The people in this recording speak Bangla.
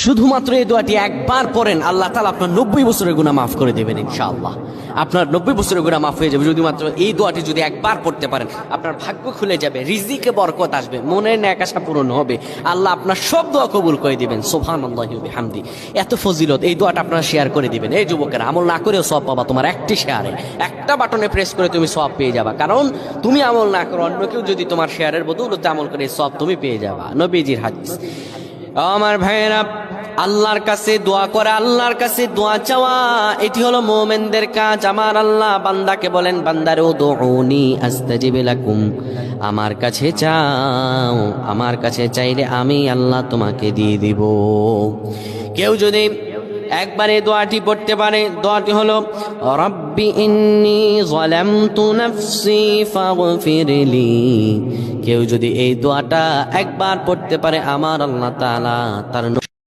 শুধুমাত্র এই দোয়াটি একবার পড়েন, আল্লাহ তাআলা আপনার 90 বছরের গুনাহ মাফ করে দেবেন ইনশাআল্লাহ। আপনার 90 বছরের গুনাহ মাফ হয়ে যাবে যদি মাত্র এই দোয়াটি যদি একবার পড়তে পারেন। আপনার ভাগ্য খুলে যাবে, রিজিকে বরকত আসবে, মনের ন্যাক আশা পূরণ হবে, আল্লাহ আপনার সব দোয়া কবুল করে দিবেন। সুবহানাল্লাহি ওয়া বিহামদি। এত ফজিলত, এই দোয়াটা আপনারা শেয়ার করে দিবেন। এই যুবকেরা, আমল না করেও সওয়াব পাবা। তোমার একটি শেয়ারে, একটা বাটনে প্রেস করে তুমি সওয়াব পেয়ে যাবা। কারণ তুমি আমল না করো, অন্য কেউ যদি তোমার শেয়ারের বদৌলতে আমল করে সওয়াব তুমি পেয়ে যাবা। নবীজির হাদিস। আমার ভাইয়েরা, আল্লাহর কাছে দোয়া করে, আল্লাহর কাছে দোয়া চাওয়া, এটি হলো মুমিনদের কাজ। আমার আল্লাহ বান্দাকে বলেন, বান্দারে উদউনি আস্তাজিব লাকুম, আমার কাছে চাও, আমার কাছে চাইলে আমি আল্লাহ তোমাকে দিয়ে দিব। কেউ যদি একবারে দোয়াটি পড়তে পারে, দোয়াটি হলো রব্বি ইন্নী যালামতু নাফসি ফাগফিরলি। কেউ যদি এই দোয়াটা একবার পড়তে পারে, আমার আল্লাহ তাআলা তার